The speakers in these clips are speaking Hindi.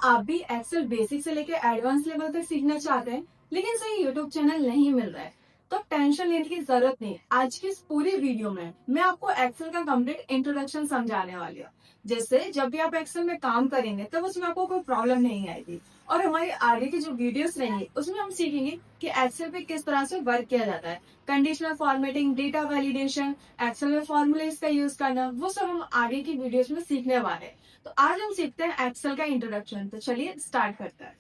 आप भी एक्सेल बेसिक से लेकर एडवांस लेवल तक सीखना चाहते हैं लेकिन सही यूट्यूब चैनल नहीं मिल रहा है, तो टेंशन लेने की जरूरत नहीं। आज की इस पूरी वीडियो में मैं आपको एक्सेल का कंप्लीट इंट्रोडक्शन समझाने वाली हूँ, जिससे जब भी आप एक्सेल में काम करेंगे तब उसमें आपको कोई प्रॉब्लम नहीं आएगी। और हमारी आगे की जो वीडियोस रहेंगी उसमें हम सीखेंगे कि एक्सेल पे किस तरह से वर्क किया जाता है, conditional formatting, data validation, Excel में फॉर्मूलेस का यूज करना, वो सब हम आगे की वीडियोस में सीखने वाले हैं। तो आज हम सीखते हैं एक्सेल का इंट्रोडक्शन। तो चलिए स्टार्ट करते हैं।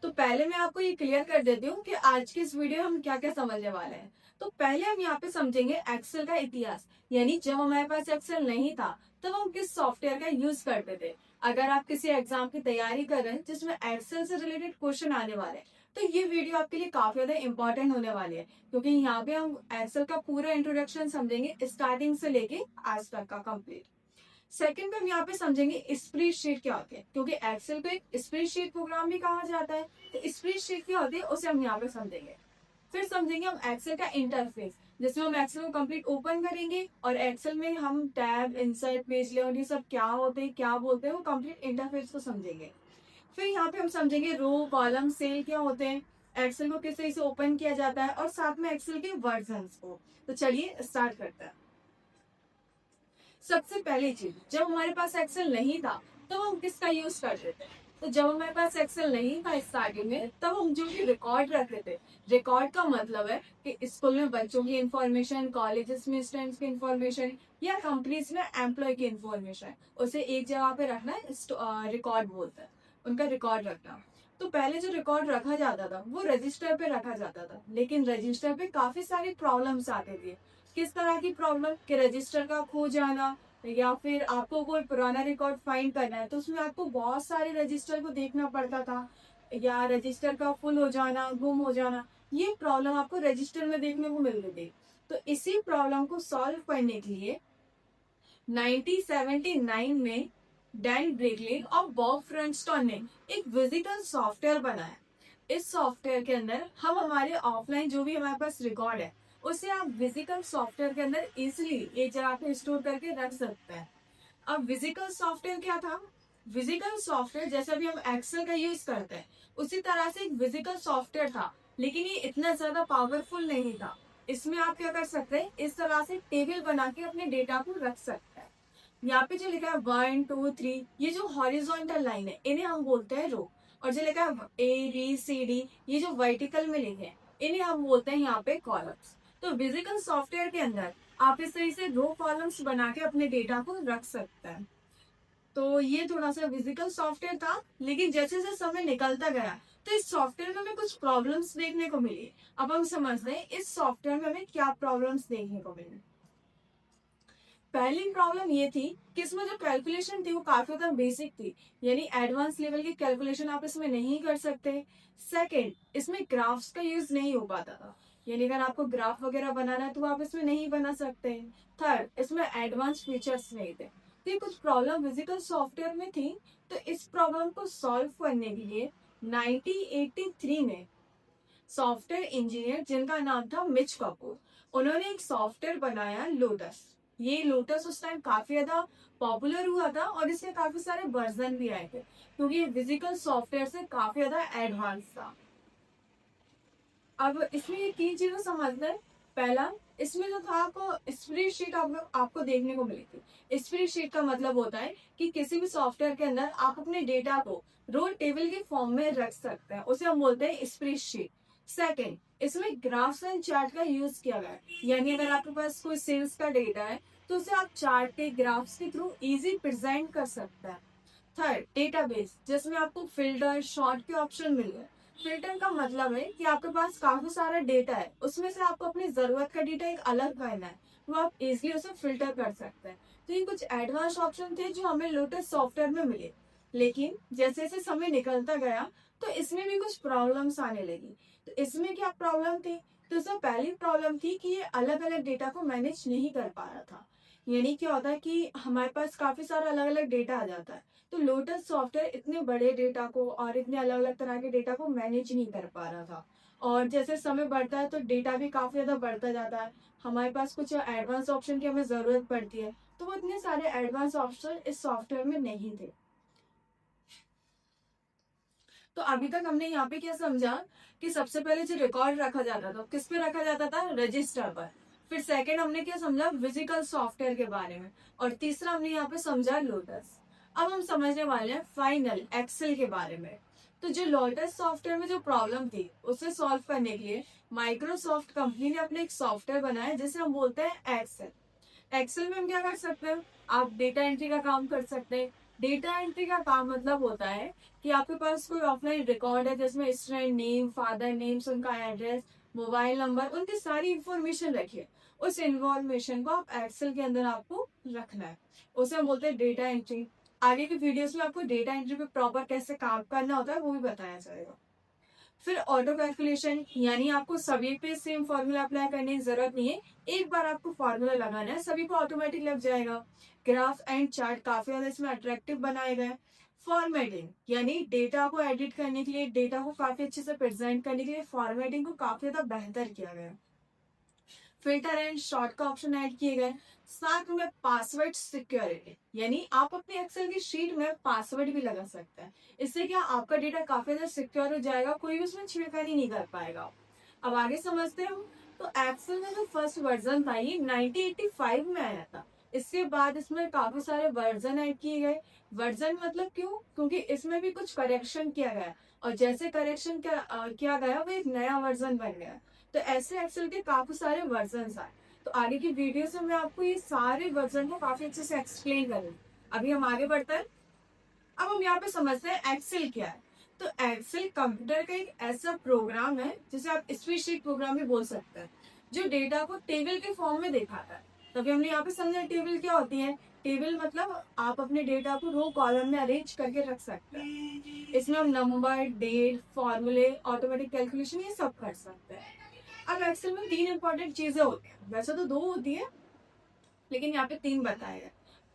तो पहले मैं आपको ये क्लियर कर देती हूँ कि आज की इस वीडियो में हम क्या क्या समझने वाले हैं। तो पहले हम यहाँ पे समझेंगे एक्सेल का इतिहास, यानी जब हमारे पास एक्सेल नहीं था तब हम किस सॉफ्टवेयर का यूज करते थे। अगर आप किसी एग्जाम की तैयारी कर रहे हैं जिसमें एक्सेल से रिलेटेड क्वेश्चन आने वाले हैं, तो ये वीडियो आपके लिए काफी ज्यादा इंपॉर्टेंट होने वाली है, क्योंकि यहाँ पे हम एक्सेल का पूरा इंट्रोडक्शन समझेंगे स्टार्टिंग से लेके आज तक का कंप्लीट। सेकंड पे हम यहाँ पे समझेंगे स्प्रेडशीट क्या होती है, क्योंकि एक्सेल को एक स्प्रेडशीट प्रोग्राम भी कहा जाता है। तो स्प्रेडशीट क्या होती है उसे हम यहाँ पे समझेंगे। फिर समझेंगे हम एक्सेल का इंटरफेस, जिसमें हम एक्सेल को कंप्लीट ओपन करेंगे और एक्सेल में हम टैब, इंसर्ट, पेज लेआउट, ये सब क्या होते हैं, क्या बोलते हैं, वो कंप्लीट इंटरफेस को समझेंगे। फिर यहाँ पे हम समझेंगे रो, कॉलम, सेल क्या होते हैं, एक्सेल को किस तरह से ओपन किया जाता है, और साथ में एक्सेल के वर्जन को। तो चलिए स्टार्ट करते हैं। सबसे पहली चीज, जब हमारे पास एक्सेल नहीं था तो हम किसका यूज करते थे। तो जब हमारे पास एक्सेल नहीं था स्टार्टिंग में, तब हम जो भी रिकॉर्ड रखते थे। रिकॉर्ड का मतलब है कि स्कूल में बच्चों की इंफॉर्मेशन, कॉलेजेस में स्टूडेंट्स की इंफॉर्मेशन, या कंपनीज में एम्प्लॉय की इंफॉर्मेशन, उसे एक जगह पे रखना रिकॉर्ड बोलते हैं, उनका रिकॉर्ड रखना। तो पहले जो रिकॉर्ड रखा जाता था वो रजिस्टर पे रखा जाता था, लेकिन रजिस्टर पे काफी सारी प्रॉब्लम्स आती थी। किस तरह की प्रॉब्लम, कि रजिस्टर का खो जाना, या फिर आपको कोई पुराना रिकॉर्ड फाइंड करना है तो उसमें आपको बहुत सारे रजिस्टर को देखना पड़ता था, या रजिस्टर का फुल हो जाना, गुम हो जाना, ये प्रॉब्लम आपको रजिस्टर में देखने को मिलती थी। तो इसी प्रॉब्लम को सॉल्व करने के लिए 1979 में डैन ब्रेकलिन और बॉब फ्रंस्टॉन ने एक फिजिकल सॉफ्टवेयर बनाया। इस सॉफ्टवेयर के अंदर हम हमारे ऑफलाइन जो भी हमारे पास रिकॉर्ड है उसे आप फिजिकल सॉफ्टवेयर के अंदर इजिली एक जगह पे स्टोर करके रख सकते हैं। अब फिजिकल सॉफ्टवेयर क्या था? फिजिकल सॉफ्टवेयर जैसा भी हम एक्सेल का यूज करते हैं उसी तरह से एक फिजिकल सॉफ्टवेयर था, लेकिन ये इतना ज्यादा पावरफुल नहीं था। इसमें आप क्या कर सकते हैं, इस तरह से टेबल बना के अपने डेटा को रख सकते हैं। यहाँ पे जो लिखा है 1 2 3, ये जो हॉरिजॉन्टल लाइन है इन्हें हम बोलते हैं रो, और जो लिखा है ABCD, ये जो वर्टिकल में लिखे हैं इन्हें हम बोलते हैं यहाँ पे कॉलम्स। तो फिजिकल सॉफ्टवेयर के अंदर आप इस तरह से रो कॉलम्स बना के अपने डेटा को रख सकते हैं। तो ये थोड़ा सा फिजिकल सॉफ्टवेयर था, लेकिन जैसे जैसे समय निकलता गया तो इस सॉफ्टवेयर में हमें कुछ प्रॉब्लम्स देखने को मिली। अब हम समझते हैं इस सॉफ्टवेयर में हमें क्या प्रॉब्लम्स देखने को मिली। पहली प्रॉब्लम ये थी कि इसमें जो कैलकुलेशन थी वो काफी ज्यादा बेसिक थी, यानी एडवांस लेवल की कैलकुलेशन आप इसमें नहीं कर सकते। सेकंड, इसमें ग्राफ्स का यूज नहीं हो पाता था, यानी अगर आपको ग्राफ वगैरह बनाना है तो आप इसमें नहीं बना सकते। थर्ड, इसमें एडवांस फीचर्स नहीं थे। तो ये कुछ प्रॉब्लम फिजिकल सॉफ्टवेयर में थी। तो इस प्रॉब्लम को सॉल्व करने के लिए 1983 में सॉफ्टवेयर इंजीनियर जिनका नाम था मिच कपूर, उन्होंने एक सॉफ्टवेयर बनाया लोटस। ये लोटस उस टाइम काफी ज्यादा पॉपुलर हुआ था और इसके काफी सारे वर्जन भी आए थे, क्योंकि ये फिजिकल सॉफ्टवेयर से काफी ज्यादा एडवांस था। अब इसमें ये तीन चीजें समझना है। पहला, इसमें जो था आपको स्प्रेडशीट आपको देखने को मिली थी। स्प्रेडशीट का मतलब होता है कि किसी भी सॉफ्टवेयर के अंदर आप अपने डेटा को रो टेबल के फॉर्म में रख सकते हैं, उसे हम बोलते हैं स्प्रेडशीट। सेकंड, इसमें ग्राफ्स एंड चार्ट का यूज किया गया है, यानी अगर आपके पास कोई सेल्स का डेटा है तो उसे आप चार्ट के, ग्राफ्स के थ्रू इजी प्रेजेंट कर सकते हैं। थर्ड, डेटाबेस, जिसमें आपको फिल्टर, शॉर्ट के ऑप्शन मिल गए। फिल्टर का मतलब है कि आपके पास काफी सारा डेटा है, उसमें से आपको अपनी जरूरत का डेटा एक अलग करना है, तो आप इजिली उसे फिल्टर कर सकते हैं। तो ये कुछ एडवांस ऑप्शन थे जो हमें लोटस सॉफ्टवेयर में मिले, लेकिन जैसे जैसे समय निकलता गया तो इसमें भी कुछ प्रॉब्लम्स आने लगी। तो इसमें क्या प्रॉब्लम थी? तो इसमें पहली प्रॉब्लम थी कि ये अलग अलग डेटा को मैनेज नहीं कर पा रहा था। यानी क्या होता है कि हमारे पास काफी सारा अलग अलग डेटा आ जाता है, तो लोटस सॉफ्टवेयर इतने बड़े डेटा को और इतने अलग अलग तरह के डेटा को मैनेज नहीं कर पा रहा था। और जैसे समय बढ़ता है तो डेटा भी काफी ज्यादा बढ़ता जाता है, हमारे पास कुछ एडवांस ऑप्शन की हमें जरूरत पड़ती है, तो वो इतने सारे एडवांस ऑप्शन इस सॉफ्टवेयर में नहीं थे। तो अभी तक हमने यहाँ पे क्या समझा कि सबसे पहले जो रिकॉर्ड रखा जाता था किस पे रखा जाता था, रजिस्टर पर। फिर सेकंड हमने क्या समझा, फिजिकल सॉफ्टवेयर के बारे में। और तीसरा हमने यहाँ पे समझा लोटस। अब हम समझने वाले हैं फाइनल एक्सेल के बारे में। तो जो लोटस सॉफ्टवेयर में जो प्रॉब्लम थी उसे सॉल्व करने के लिए माइक्रोसॉफ्ट कंपनी ने अपने एक सॉफ्टवेयर बनाया जिसे हम बोलते हैं एक्सेल। एक्सेल में हम क्या कर सकते हैं, आप डेटा एंट्री का काम कर सकते हैं। डेटा एंट्री का काम मतलब होता है कि आपके पास कोई ऑफलाइन रिकॉर्ड है जिसमें स्टूडेंट नेम, फादर नेम्स, उनका एड्रेस, मोबाइल नंबर, उनकी सारी इंफॉर्मेशन रखिए। उस इंफॉर्मेशन को आप एक्सेल के अंदर आपको रखना है, उसे हम बोलते हैं डेटा एंट्री। आगे की वीडियोस में आपको डेटा एंट्री पे प्रॉपर कैसे काम करना होता है वो भी बताया जाएगा। फिर ऑटो कैलकुलेशन, यानी आपको सभी पे सेम फॉर्मूला अप्लाई करने की जरूरत नहीं है, एक बार आपको फॉर्मूला लगाना है सभी को ऑटोमेटिक लग जाएगा। ग्राफ एंड चार्ट काफी ज्यादा इसमें अट्रैक्टिव बनाए गए। फॉर्मेटिंग, यानी डेटा को एडिट करने के लिए, डेटा को काफी अच्छे से प्रेजेंट करने के लिए फॉर्मेटिंग को काफी ज्यादा बेहतर किया गया। फिल्टर एंड शॉर्ट का ऑप्शन ऐड किए गए। साथ में पासवर्ड सिक्योरिटी, यानी आप अपने एक्सेल की शीट में पासवर्ड भी लगा सकते हैं। इससे क्या आपका डेटा काफी ज्यादा सिक्योर हो जाएगा, कोई भी उसमें छेड़खानी नहीं कर पाएगा। अब आगे समझते हैं। तो एक्सेल में जो फर्स्ट वर्जन था ये 1985 में आया था। इसके बाद इसमें काफी सारे वर्जन ऐड किए गए। वर्जन मतलब क्यों, क्योंकि इसमें भी कुछ करेक्शन किया गया, और जैसे करेक्शन किया गया वो एक नया वर्जन बन गया। तो ऐसे एक्सेल के काफी सारे वर्जन आए। तो आगे की वीडियो से मैं आपको ये सारे वर्जन को काफी अच्छे से एक्सप्लेन करूंगी। अभी हम आगे बढ़ते हैं। अब हम यहाँ पे समझते हैं एक्सेल क्या है। तो एक्सेल कंप्यूटर का एक ऐसा प्रोग्राम है जिसे आप स्प्रेडशीट प्रोग्राम भी बोल सकते हैं, जो डेटा को टेबल के फॉर्म में दिखाता है। तभी हमने यहाँ पे समझा टेबल क्या होती है। टेबल मतलब आप अपने डेटा को रो कॉलम में अरेंज करके रख सकते हैं। इसमें हम नंबर, डेट, फॉर्मूले, ऑटोमेटिक कैलकुलेशन ये सब कर सकते हैं। अब एक्सेल में तीन इंपॉर्टेंट चीजें होती हैं, वैसे तो दो होती है लेकिन यहाँ पे तीन बताया गया।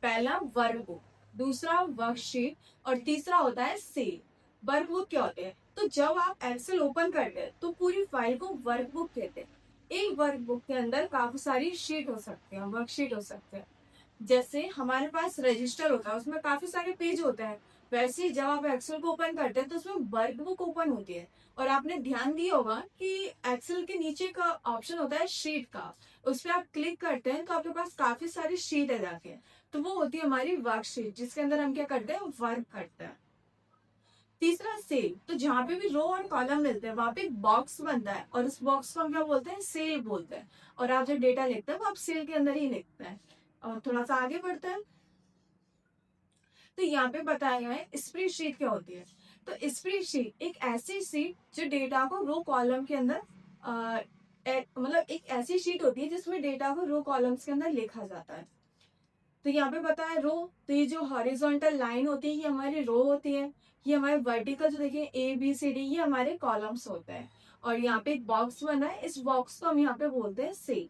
पहला वर्कबुक, दूसरा वर्कशीट, और तीसरा होता है सेल। वर्कबुक क्या होते हैं, तो जब आप एक्सेल ओपन करते हैं तो पूरी फाइल को वर्कबुक कहते हैं। एक वर्कबुक के अंदर काफी सारी शीट हो सकती है, वर्कशीट हो सकते हैं। जैसे हमारे पास रजिस्टर होता है उसमें काफी सारे पेज होते हैं, वैसे ही जब आप एक्सेल को ओपन करते हैं तो उसमें वर्कबुक ओपन होती है। और आपने ध्यान दिया होगा कि एक्सेल के नीचे का ऑप्शन होता है शीट का, उस पर आप क्लिक करते हैं तो आपके पास काफी सारी शीट है जाके, तो वो होती है हमारी वर्कशीट जिसके अंदर हम क्या करते हैं, वर्क करते हैं। तीसरा सेल, तो जहाँ पे भी रो और कॉलम मिलते हैं वहां पे एक बॉक्स बनता है और उस बॉक्स को हम क्या बोलते हैं, सेल बोलते हैं। और आप जो डेटा लिखते हैं वो आप सेल के अंदर ही लिखते हैं। और थोड़ा सा आगे बढ़ते हैं। तो यहाँ पे बताया गया है स्प्रेडशीट क्या होती है। तो स्प्रेडशीट एक ऐसी शीट जो डेटा को रो कॉलम के अंदर मतलब एक ऐसी शीट होती है जिसमें डेटा को रो कॉलम्स के अंदर लिखा जाता है। तो यहाँ पे बताया रो, तो ये जो हॉरिजॉन्टल लाइन होती है ये हमारी रो होती है। ये हमारे वर्टिकल जो देखिए ABCD ये हमारे कॉलम्स होते हैं। और यहाँ पे एक बॉक्स बना है, इस बॉक्स को हम यहाँ पे बोलते हैं सेल।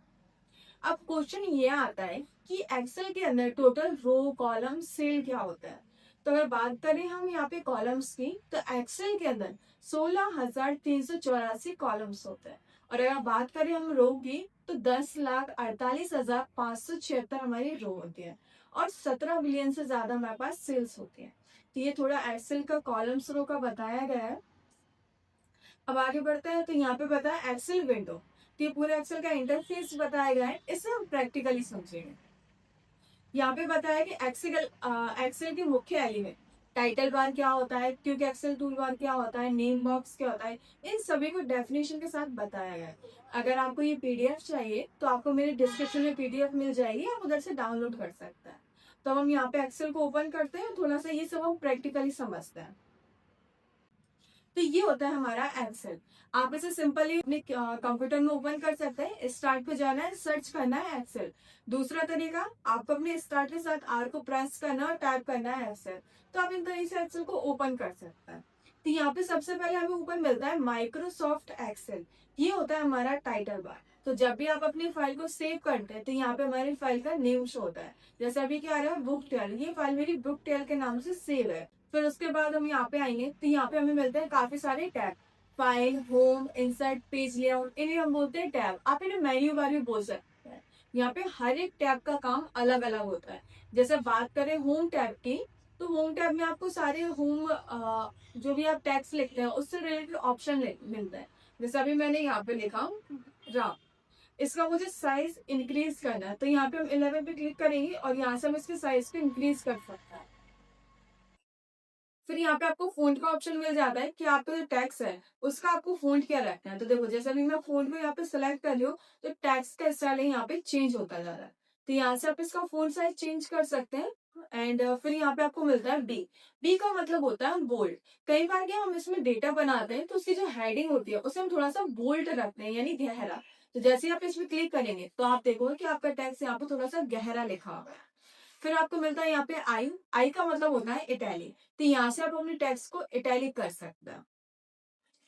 अब क्वेश्चन ये आता है कि एक्सेल के अंदर टोटल रो, कॉलम, सेल क्या होता है। तो अगर बात करें हम यहाँ पे कॉलम्स की, तो एक्सेल के अंदर 16,384 कॉलम्स होते हैं। और अगर बात करें हम रो की, तो 10,48,576 हमारी रो होती है। और 17 बिलियन से ज्यादा हमारे पास सेल्स होती है। तो ये थोड़ा एक्सेल का कॉलम्स रो का बताया गया है। अब आगे बढ़ते हैं। तो यहाँ पे बताया एक्सेल विंडो, तो ये पूरा एक्सेल का इंटरफेस बताया गया है, इसे हम प्रैक्टिकली समझेंगे। यहाँ पे बताया कि एक्सेल के मुख्य एलिमेंट, टाइटल बार क्या होता है, क्विक एक्सेल टूल बार क्या होता है, नेम बॉक्स क्या होता है, इन सभी को डेफिनेशन के साथ बताया गया है। अगर आपको ये PDF चाहिए तो आपको मेरे डिस्क्रिप्शन में PDF मिल जाएगी, आप उधर से डाउनलोड कर सकते हैं। तो हम यहाँ पे एक्सेल को ओपन करते हैं, थोड़ा सा ये सब हम प्रैक्टिकली समझते हैं। तो ये होता है हमारा एक्सेल। आप इसे सिंपली अपने कंप्यूटर में ओपन कर सकते हैं। स्टार्ट पे जाना है, सर्च करना है एक्सेल। दूसरा तरीका, आपको अपने स्टार्ट के साथ R को प्रेस करना और टाइप करना है एक्सेल। तो आप इन तरीके से एक्सेल को ओपन कर सकते हैं। तो यहाँ पे सबसे पहले हमें ऊपर मिलता है माइक्रोसॉफ्ट एक्सेल, ये होता है हमारा टाइटल बार। तो जब भी आप अपनी फाइल को सेव करते हैं तो यहाँ पे हमारी फाइल का नेम शो होता है। जैसे अभी क्या आ रहा है, बुक टेल, ये फाइल मेरी बुक टेल के नाम से सेव है। फिर उसके बाद हम यहाँ पे आएंगे तो यहाँ पे हमें मिलते हैं काफी सारे tab, file, home, insert, page layout, इन्हें हम बोलते हैं टैब। आप इन्हें मेन्यू बार भी बोल सकते हैं। यहाँ पे हर एक टैब का काम अलग अलग होता है। जैसे बात करें होम टैब की, तो होम टैब में आपको सारे होम जो भी आप टैक्स लिखते हैं उससे रिलेटेड ऑप्शन मिलता है। जैसे अभी मैंने यहाँ पे लिखा रा, इसका मुझे साइज इंक्रीज करना है, तो यहाँ पे हम 11 पे क्लिक करेंगे और यहाँ से हम इसके साइज को इंक्रीज कर सकते हैं। फिर यहाँ पे आपको फ़ॉन्ट का ऑप्शन मिल जाता है कि आपका जो टेक्स्ट है उसका आपको फ़ॉन्ट क्या रखना है। तो देखो जैसे अभी मैं फ़ॉन्ट को यहाँ पे सेलेक्ट कर रही हूँ तो टेक्स्ट का स्टाइल यहाँ पे चेंज होता जा रहा है। तो यहाँ से आप इसका फ़ॉन्ट साइज चेंज कर सकते हैं। एंड फिर यहाँ पे आपको मिलता है बी। बी का मतलब होता है बोल्ड। कई बार क्या हम इसमें डेटा बनाते हैं तो उसकी जो हेडिंग होती है उसे हम थोड़ा सा बोल्ड रखते हैं यानी गहरा। तो जैसे ही आप इसमें क्लिक करेंगे तो आप देखोगे कि आपका टेक्स्ट यहाँ पे थोड़ा सा गहरा लिखा हुआ है। फिर आपको मिलता है यहाँ पे आई। आई का मतलब होता है इटैलिक। तो यहाँ से आप अपने टेक्स्ट को इटैलिक कर सकते हैं।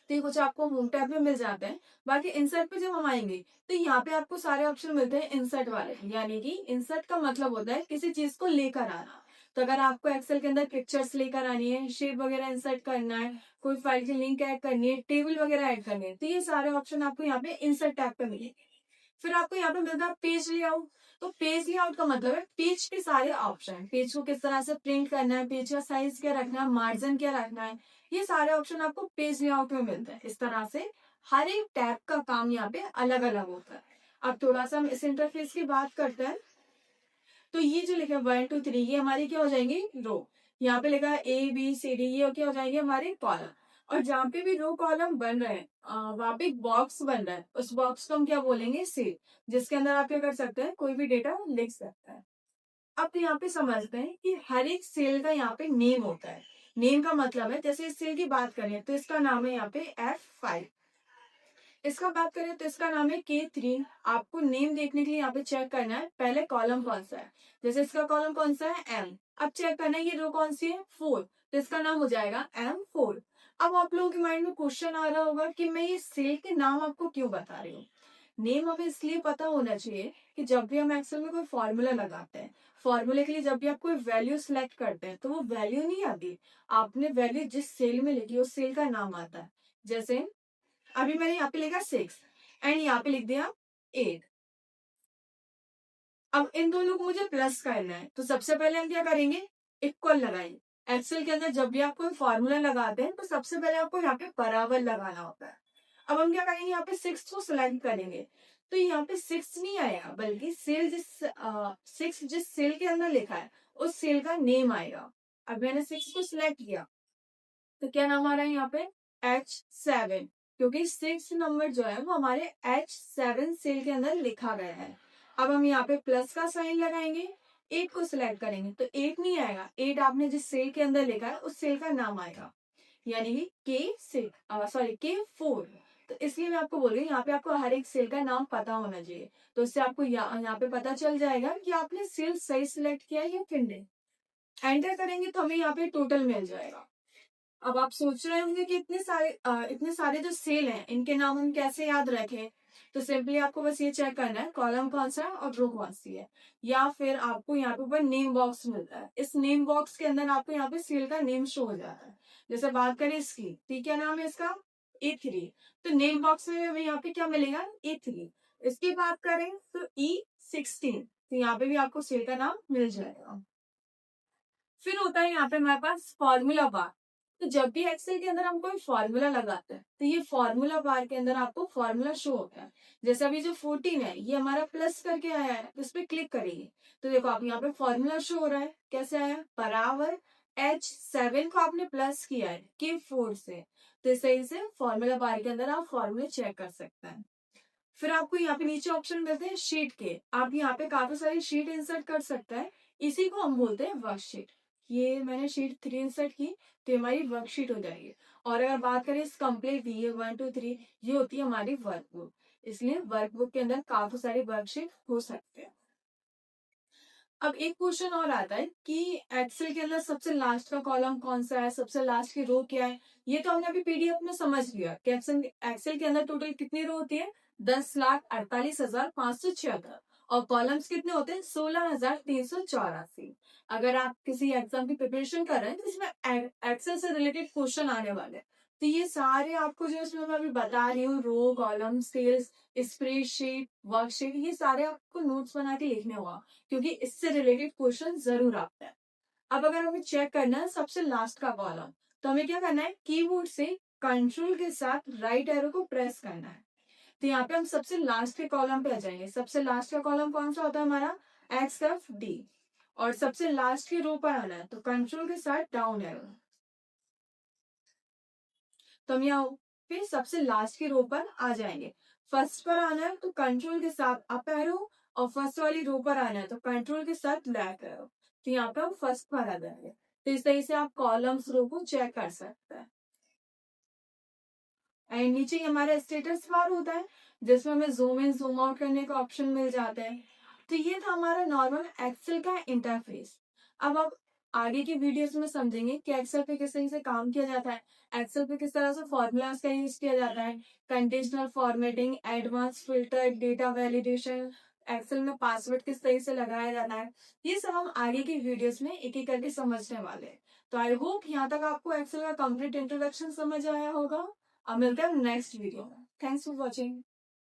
तो ये कुछ आपको होम टैब में मिल जाते हैं। बाकी इंसर्ट पे जब हम आएंगे तो यहाँ पे आपको सारे ऑप्शन मिलते हैं इंसर्ट वाले, यानी कि इंसर्ट का मतलब होता है किसी चीज को लेकर आना। तो अगर आपको एक्सेल के अंदर पिक्चर्स लेकर आनी है, शेप वगैरह इंसर्ट करना है, कोई फाइल की लिंक ऐड करनी है, टेबल वगैरह ऐड करनी है, तो ये सारे ऑप्शन आपको यहाँ पे इंसर्ट टैब पे मिलेंगे। फिर आपको यहाँ पे मिलता है पेज लेआउट। तो पेज लेआउट का मतलब है पेज के सारे ऑप्शन, पेज को किस तरह से प्रिंट करना है, पेज का साइज क्या रखना है, मार्जिन क्या रखना है, ये सारे ऑप्शन आपको पेज लेआउट में मिलते हैं। इस तरह से हर एक टैब का काम यहाँ पे अलग अलग होता है। अब थोड़ा सा हम इस इंटरफेस की बात करते हैं। तो ये जो लिखा है 1 2 3 ये हमारी क्या हो जाएंगी रो। यहाँ पे लिखा है ABCD ये क्या हो जाएंगे हमारे कॉलम। और जहाँ पे भी रो कॉलम बन रहे हैं वहां पे एक बॉक्स बन रहा है, उस बॉक्स को हम क्या बोलेंगे सेल, जिसके अंदर आप क्या कर सकते हैं कोई भी डेटा लिख सकते हैं। अब तो यहाँ पे समझते हैं कि हर एक सेल का यहाँ पे नेम होता है। नेम का मतलब है जैसे इस सेल की बात करें तो इसका नाम है यहाँ पे F5। इसका बात करें तो इसका नाम है K3। आपको नेम देखने के लिए यहाँ पे चेक करना है पहले कॉलम कौन सा है। जैसे इसका कॉलम कौन सा है M। अब चेक करना है ये रो कौन सी है 4, तो इसका नाम हो जाएगा M4। अब आप लोगों के माइंड में क्वेश्चन आ रहा होगा कि मैं ये सेल के नाम आपको क्यों बता रही हूँ। नेम हमें इसलिए पता होना चाहिए कि जब भी हम एक्सेल में कोई फॉर्मूला लगाते हैं, फॉर्मूले के लिए जब भी आप कोई वैल्यू सिलेक्ट करते हैं तो वो वैल्यू नहीं आती, आपने वैल्यू जिस सेल में लिखी उस सेल का नाम आता है। जैसे अभी मैंने यहाँ पे लिखा 6 एंड यहाँ पे लिख दिया 8। अब इन दोनों को मुझे प्लस करना है तो सबसे पहले हम क्या करेंगे इक्वल लगाएंगे। एक्सेल के अंदर जब भी आप कोई फॉर्मूला लगाते हैं तो सबसे पहले आपको यहाँ पे बराबर लगाना होता है। अब हम क्या करेंगे यहाँ पे 6 को सिलेक्ट करेंगे तो यहाँ पे 6 नहीं आएगा बल्कि सेल जिस सेल के अंदर लिखा है उस सेल का नेम आएगा। अब मैंने 6 को सिलेक्ट किया तो क्या नाम आ रहा है यहाँ पे H7, क्योंकि 6 नंबर जो है वो हमारे H7 सेल के अंदर लिखा गया है। अब हम यहाँ पे प्लस का साइन लगाएंगे, 8 को सिलेक्ट करेंगे तो 8 नहीं आएगा, 8 आपने जिस सेल के अंदर लिखा है उस सेल का नाम आएगा, यानी कि K4। तो इसलिए मैं आपको बोल रही हूँ यहाँ पे आपको हर एक सेल का नाम पता होना चाहिए। तो इससे आपको यहाँ पे पता चल जाएगा कि आपने सेल सही सिलेक्ट किया है या फिर नहीं। एंटर करेंगे तो हमें यहाँ पे टोटल मिल जाएगा। अब आप सोच रहे होंगे कि इतने सारे जो सेल हैं इनके नाम हम कैसे याद रखें। तो सिंपली आपको बस ये चेक करना है कॉलम कौन सा है और रो कौन सी है, या फिर आपको यहाँ पे ऊपर नेम बॉक्स मिलता है, इस नेम बॉक्स के अंदर आपको यहाँ पे सेल का नेम शो हो जाता है। जैसे बात करें इसकी, ठीक है, नाम है इसका E3, तो नेम बॉक्स में हमें यहाँ पे क्या मिलेगा E3। इसकी बात करें तो E16, तो यहाँ पे भी आपको सेल का नाम मिल जाएगा। फिर होता है यहाँ पे हमारे पास फॉर्मूला बार। तो जब भी एक्सेल के अंदर हम कोई फॉर्मूला लगाते हैं तो ये फॉर्मूला बार के अंदर आपको फॉर्मूला शो होता है। जैसे अभी जो 14 है ये हमारा प्लस करके आया है, इस पे क्लिक करिए तो देखो आप यहाँ पे फॉर्मूला शो हो रहा है, कैसे आया बराबर H7 को आपने प्लस किया है K4 से। तो इस तरह से फॉर्मूला बार के अंदर आप फॉर्मूले चेक कर सकते हैं। फिर आपको यहाँ पे नीचे ऑप्शन मिलते हैं शीट के, आप यहाँ पे काफी सारी शीट इंसर्ट कर सकते हैं, इसी को हम बोलते हैं वर्कशीट। ये मैंने शीट 3 इंसर्ट की तो ये हमारी वर्कशीट हो जाएगी। और अगर बात करें इस कंप्लीट ये 1 2 3 ये होती है हमारी वर्कबुक, इसलिए वर्कबुक के अंदर काफी सारे वर्कशीट हो सकते हैं। अब एक क्वेश्चन और आता है कि एक्सेल के अंदर सबसे लास्ट का कॉलम कौन सा है, सबसे लास्ट की रो क्या है। ये तो हमने अभी पीडीएफ में समझ लिया कि एक्सेल के अंदर टोटल कितनी रो होती है 10,48,576 और कॉलम्स कितने होते हैं 16,384। अगर आप किसी एग्जाम की प्रिपरेशन कर रहे हैं तो इसमें एक्सेल से रिलेटेड क्वेश्चन आने वाले हैं। तो ये सारे आपको जो इसमें मैं अभी बता रही हूँ row column cells spreadsheet worksheet ये सारे आपको नोट्स बना के लिखने होगा, क्योंकि इससे रिलेटेड क्वेश्चन जरूर आता है। अब अगर हमें चेक करना है सबसे लास्ट का कॉलम, तो हमें क्या करना है, कीबोर्ड से कंट्रोल के साथ राइट एरो को प्रेस करना है। तो यहाँ पे हम सबसे लास्ट के कॉलम पे आ जाएंगे। सबसे लास्ट का कॉलम कौन सा होता है हमारा, XFD। और सबसे लास्ट की रो पर आना है तो कंट्रोल के साथ डाउन एरो। तो हम यहाँ पे सबसे लास्ट की रो पर आ जाएंगे। फर्स्ट पर आना है तो कंट्रोल के साथ अप एरो, और फर्स्ट वाली रो पर आना है तो कंट्रोल के साथ लेफ्ट एरो। तो यहाँ पे हम फर्स्ट पर आ जाएंगे। तो इस तरीके से आप कॉलम्स रो को चेक कर सकते हैं। एंड नीचे ही हमारा स्टेटस बार होता है जिसमें हमें जूम इन जूम आउट करने का ऑप्शन मिल जाता है। तो ये था हमारा नॉर्मल एक्सेल का इंटरफेस। अब आप आगे की वीडियोस में समझेंगे कि एक्सेल पे किस तरह से काम किया जाता है, एक्सेल पे किस तरह से फॉर्मूलाज का यूज किया जाता है, conditional formatting, advance filter, data validation, Excel में पासवर्ड किस तरह से लगाया जाता है। ये सब हम आगे की वीडियोस में एक एक करके समझने वाले हैं। तो आई होप यहाँ तक आपको एक्सेल का कंप्लीट इंट्रोडक्शन समझ आया होगा। अब मिलते हैं नेक्स्ट वीडियो में। Thanks for watching.